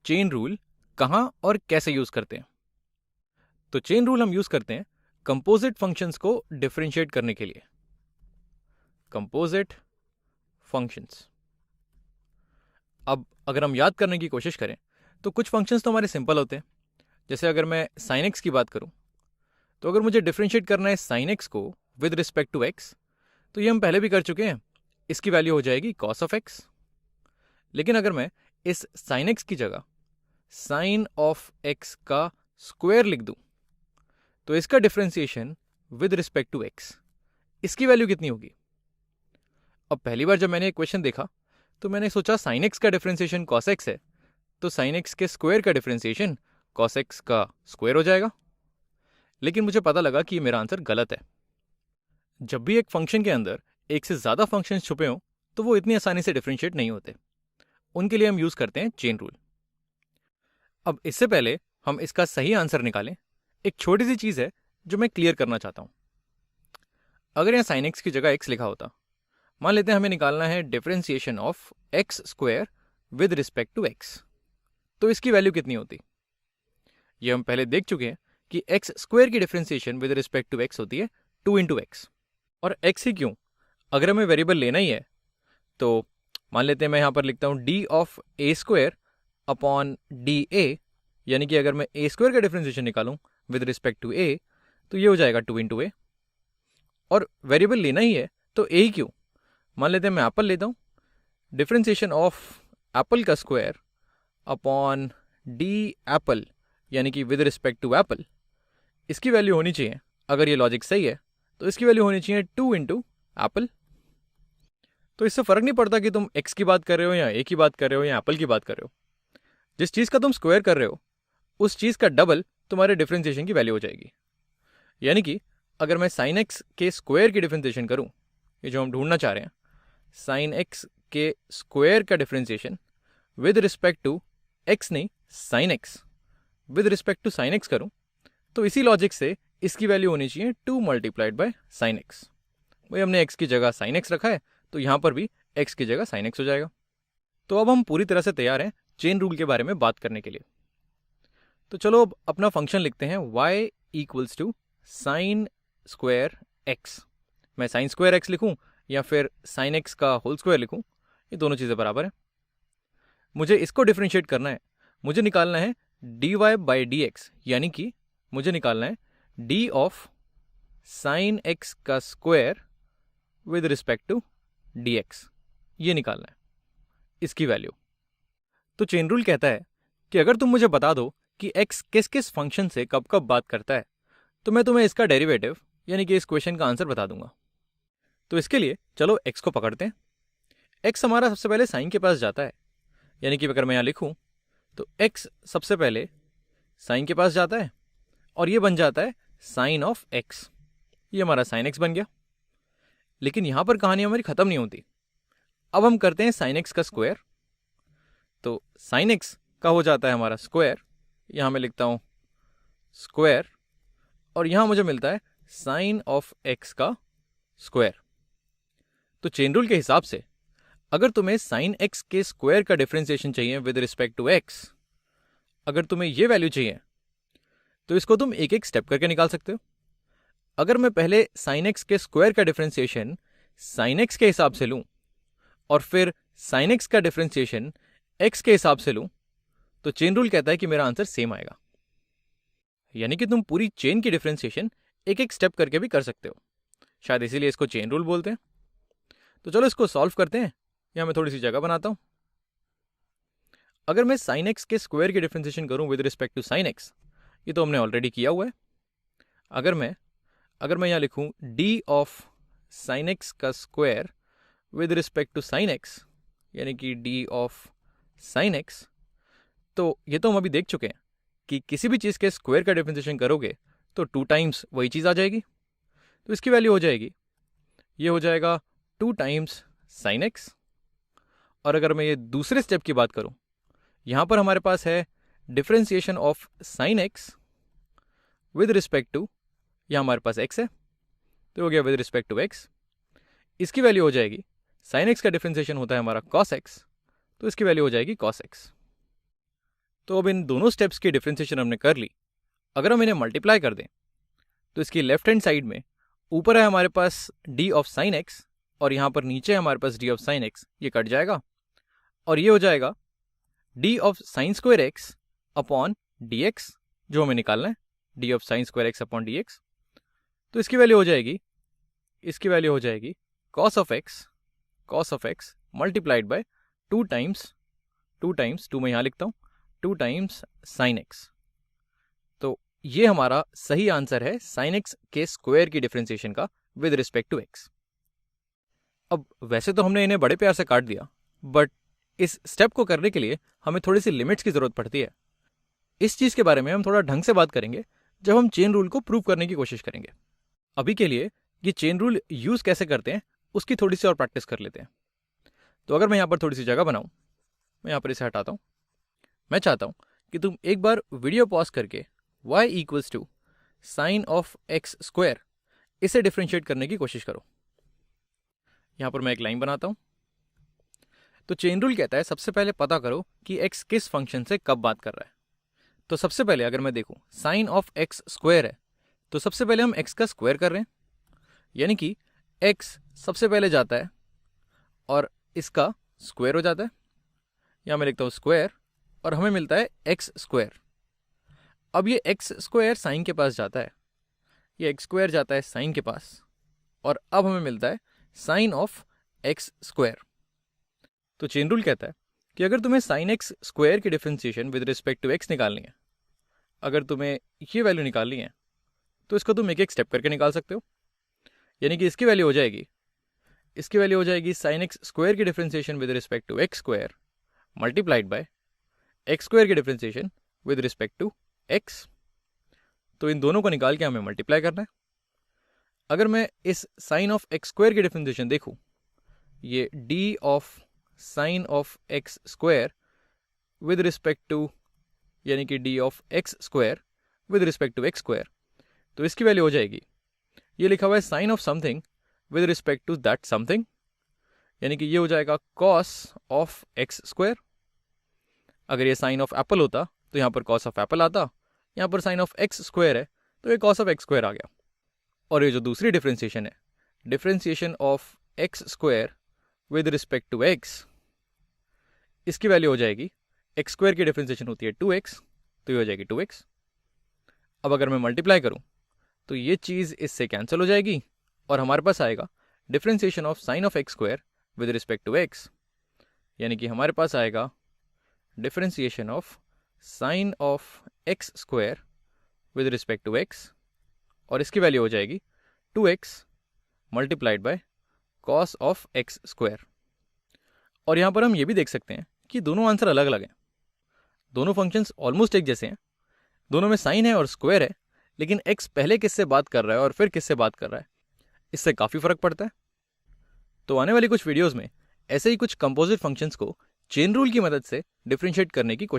Chain rule कहाँ और कैसे यूज करते हैं। तो चेन रूल हम यूज करते हैं कंपोजिट फंक्शंस को डिफरेंशिएट करने के लिए। कंपोजिट फंक्शंस, अब अगर हम याद करने की कोशिश करें तो कुछ फंक्शंस तो हमारे सिंपल होते हैं। जैसे अगर मैं साइन एक्स की बात करूं, तो अगर मुझे डिफरेंशिएट करना है साइन एक्स को विद रिस्पेक्ट टू एक्स, तो ये हम पहले भी कर चुके हैं। इसकी वैल्यू हो जाएगी कॉस ऑफ एक्स। लेकिन अगर मैं इस साइन एक्स की जगह साइन ऑफ एक्स का स्क्वायर लिख दूं, तो इसका differentiation with respect to x, इसकी वैल्यू कितनी होगी। अब पहली बार जब मैंने इक्वेशन देखा तो मैंने सोचा साइन एक्स का डिफरेंशिएशन कॉस एक्स है, तो साइन एक्स के स्क्वायर का डिफरेंशिएशन कॉस एक्स का स्क्वायर हो जाएगा। लेकिन मुझे पता लगा कि ये मेरा आंसर गलत है। जब भी एक फंक्शन के अंदर एक से ज्यादा फंक्शंस छुपे हों तो वो इतनी आसानी से डिफरेंशिएट नहीं होते। उनके लिए हम यूज करते हैं चेन रूल। अब इससे पहले हम इसका सही आंसर निकालें, एक छोटी सी चीज है जो मैं क्लियर करना चाहता हूं। अगर यहाँ साइन एक्स की जगह एक्स लिखा होता, मान लेते हैं हमें निकालना है differentiation of x square with respect to x, तो इसकी वैल्यू कितनी होती। ये हम पहले देख चुके हैं कि एक्स स्क्वायर की differentiation with respect to x होती है 2 इंटू एक्स। और एक्स ही क्यों, अगर हमें वेरिएबल लेना ही है तो मान लेते हैं मैं यहाँ पर लिखता हूँ D of A square upon D A, यानी कि अगर मैं ए स्क्वायर का डिफरेंशिएशन निकालूं विद रिस्पेक्ट टू ए, तो ये हो जाएगा 2 इंटू ए। और वेरिएबल लेना ही है तो ए ही क्यों, मान लेते हैं मैं एप्पल लेता हूँ, डिफरेंशिएशन ऑफ एप्पल का स्क्वायर अपॉन डी एप्पल, यानी कि विद रिस्पेक्ट टू एप्पल, इसकी वैल्यू होनी चाहिए, अगर ये लॉजिक सही है तो इसकी वैल्यू होनी चाहिए 2 इंटू एप्पल। तो इससे फर्क नहीं पड़ता कि तुम एक्स की बात कर रहे हो या ए की बात कर रहे हो या एप्पल की बात कर रहे हो, जिस चीज का तुम स्क्वायर कर रहे हो उस चीज का डबल तुम्हारे डिफरेंशिएशन की वैल्यू हो जाएगी। यानी कि अगर मैं साइन एक्स के स्क्वायर की डिफरेंशिएशन करूं, ये जो हम ढूंढना चाह रहे हैं, साइन एक्स के स्क्वायर का differentiation with respect to x नहीं sine x, with respect to sine x करूं, तो इसी लॉजिक से इसकी वैल्यू होनी चाहिए 2 मल्टीप्लाइड बाय साइन एक्स। भाई हमने एक्स की जगह साइन एक्स रखा है तो यहां पर भी एक्स की जगह साइन एक्स हो जाएगा। तो अब हम पूरी तरह से तैयार हैं चेन रूल के बारे में बात करने के लिए। तो चलो अब अपना फंक्शन लिखते हैं y equals to sine square x. मैं साइन स्क्वायर एक्स लिखूं या फिर साइन एक्स का होल स्क्वायर लिखूं, ये दोनों चीज़ें बराबर हैं। मुझे इसको डिफरेंशिएट करना है, मुझे निकालना है dy बाई डी एक्स, यानी कि मुझे निकालना है d ऑफ साइन एक्स का square with respect to dx, ये निकालना है इसकी वैल्यू। तो चेन रूल कहता है कि अगर तुम मुझे बता दो कि x किस किस फंक्शन से कब कब बात करता है, तो मैं तुम्हें इसका डेरिवेटिव यानी कि इस क्वेश्चन का आंसर बता दूंगा। तो इसके लिए चलो x को पकड़ते हैं। x हमारा सबसे पहले साइन के पास जाता है, यानी कि अगर मैं यहाँ लिखूं तो x सबसे पहले साइन के पास जाता है और ये बन जाता है साइन ऑफ x, ये हमारा साइन x बन गया। लेकिन यहां पर कहानी हमारी खत्म नहीं होती। अब हम करते हैं साइन एक्स का स्क्वायर, तो साइन एक्स का हो जाता है हमारा स्क्वायर, यहां मैं लिखता हूं स्क्वायर, और यहां मुझे मिलता है साइन ऑफ एक्स का स्क्वायर। तो चेन रूल के हिसाब से अगर तुम्हें साइन एक्स के स्क्वायर का डिफरेंशिएशन चाहिए विद रिस्पेक्ट टू एक्स, अगर तुम्हें ये वैल्यू चाहिए तो इसको तुम एक एक स्टेप करके निकाल सकते हो। अगर मैं पहले साइन एक्स के स्क्वायर का डिफरेंशिएशन साइन एक्स के हिसाब से लूं और फिर साइन एक्स का डिफरेंशिएशन एक्स के हिसाब से लूं, तो चेन रूल कहता है कि मेरा आंसर सेम आएगा। यानी कि तुम पूरी चेन की डिफरेंशिएशन एक एक स्टेप करके भी कर सकते हो, शायद इसीलिए इसको चेन रूल बोलते हैं। तो चलो इसको सॉल्व करते हैं, यहां मैं थोड़ी सी जगह बनाता हूं। अगर मैं साइन एक्स के स्क्वायर की डिफरेंशिएशन करूं with respect to sine x, ये तो हमने ऑलरेडी किया हुआ है। अगर मैं यहां लिखूं d ऑफ साइन एक्स का square with respect to sine x, यानी कि d ऑफ साइन एक्स, तो ये तो हम अभी देख चुके हैं कि किसी भी चीज़ के स्क्वायर का डिफरेंशिएशन करोगे तो 2 टाइम्स वही चीज़ आ जाएगी। तो इसकी वैल्यू हो जाएगी, ये हो जाएगा 2 टाइम्स साइन एक्स। और अगर मैं ये दूसरे स्टेप की बात करूं, यहां पर हमारे पास है differentiation of sine x with respect to, यहां हमारे पास x है तो हो गया विद रिस्पेक्ट टू x, इसकी वैल्यू हो जाएगी साइन एक्स का डिफरेंशिएशन होता है हमारा cos x, तो इसकी वैल्यू हो जाएगी cos x। तो अब इन दोनों स्टेप्स की डिफ्रेंसिएशन हमने कर ली। अगर हम इन्हें मल्टीप्लाई कर दें तो इसकी लेफ्ट हैंड साइड में ऊपर है हमारे पास डी ऑफ साइन एक्स और यहाँ पर नीचे है हमारे पास डी ऑफ साइन एक्स, ये कट जाएगा और ये हो जाएगा d of sine square x upon d x, जो हमें निकालना है, d of sine square x upon d x. तो इसकी वैल्यू हो जाएगी cos of x multiplied by two times two मैं यहाँ लिखता हूँ, टू टाइम्स साइन एक्स। तो ये हमारा सही आंसर है साइन एक्स के स्क्वायर की डिफरेंशिएशन का विद रिस्पेक्ट टू एक्स। अब वैसे तो हमने इन्हें बड़े प्यार से काट दिया, बट इस स्टेप को करने के लिए हमें थोड़ी सी लिमिट्स की जरूरत पड़ती है। इस चीज के बारे में हम थोड़ा ढंग से बात करेंगे जब हम चेन रूल को प्रूव करने की कोशिश करेंगे। अभी के लिए ये चेन रूल यूज कैसे करते हैं उसकी थोड़ी सी और प्रैक्टिस कर लेते हैं। तो अगर मैं यहाँ पर थोड़ी सी जगह बनाऊं, मैं यहाँ पर इसे हटाता हूँ। मैं चाहता हूँ कि तुम एक बार वीडियो पॉज करके y equals to sine of x square इसे डिफ्रेंशिएट करने की कोशिश करो। यहाँ पर मैं एक लाइन बनाता हूँ। तो चेन रूल कहता है सबसे पहले पता करो कि x किस फंक्शन से कब बात कर रहा है। तो सबसे पहले अगर मैं देखूं साइन ऑफ एक्स स्क्वायर है, तो सबसे पहले हम x का स्क्वायर कर रहे हैं, यानी कि x सबसे पहले जाता है और इसका स्क्वायर हो जाता है। यहाँ मैं लिखता हूँ स्क्वायर और हमें मिलता है एक्स स्क्वायर। अब ये एक्स स्क्वायर साइन के पास जाता है, ये एक्स स्क्वायर जाता है साइन के पास और अब हमें मिलता है साइन ऑफ एक्स स्क्वायर। तो चेन रूल कहता है कि अगर तुम्हें साइन एक्स स्क्वायर की differentiation with respect to x निकालनी है, अगर तुम्हें ये वैल्यू निकालनी है, तो इसको तुम एक एक स्टेप करके निकाल सकते हो। यानी कि इसकी वैल्यू हो जाएगी साइन एक्स स्क्वायर की differentiation with respect to x square multiplied by x square की differentiation with respect to x. तो इन दोनों को निकाल के हमें मल्टीप्लाई करना है। अगर मैं इस साइन ऑफ एक्स स्क्वायर की डिफरेंशिएशन देखूं, ये d of sine of x square with respect to, यानी कि d of x square with respect to x square, तो इसकी वैल्यू हो जाएगी, ये लिखा हुआ है sine of something with respect to that something, यानी कि ये हो जाएगा कॉस ऑफ एक्स स्क्वायर। अगर ये साइन ऑफ एप्पल होता तो यहाँ पर कॉस ऑफ एप्पल आता, यहाँ पर साइन ऑफ एक्स स्क्वायर है तो ये कॉस ऑफ एक्स स्क्वायर आ गया। और ये जो दूसरी डिफरेंशिएशन है, differentiation of x square with respect to x, इसकी वैल्यू हो जाएगी, एक्स स्क्वायर की डिफरेंशिएशन होती है 2x, तो ये हो जाएगी 2x। अब अगर मैं मल्टीप्लाई करूं तो ये चीज़ इससे कैंसिल हो जाएगी और हमारे पास आएगा differentiation of sine of x square with respect to x, यानी कि हमारे पास आएगा differentiation of sine of x square with respect to x और इसकी वैल्यू हो जाएगी 2x multiplied by cos of x square. और यहाँ पर हम ये भी देख सकते हैं कि दोनों आंसर अलग अलग हैं। दोनों फंक्शंस ऑलमोस्ट एक जैसे हैं, दोनों में साइन है और स्क्वायर है, लेकिन x पहले किससे बात कर रहा है और फिर किससे बात कर रहा है, इससे काफ़ी फर्क पड़ता है। तो आने वाली कुछ वीडियोज़ में ऐसे ही कुछ कंपोजिट फंक्शंस को चेन रूल की मदद से डिफरेंशिएट करने की कोशिश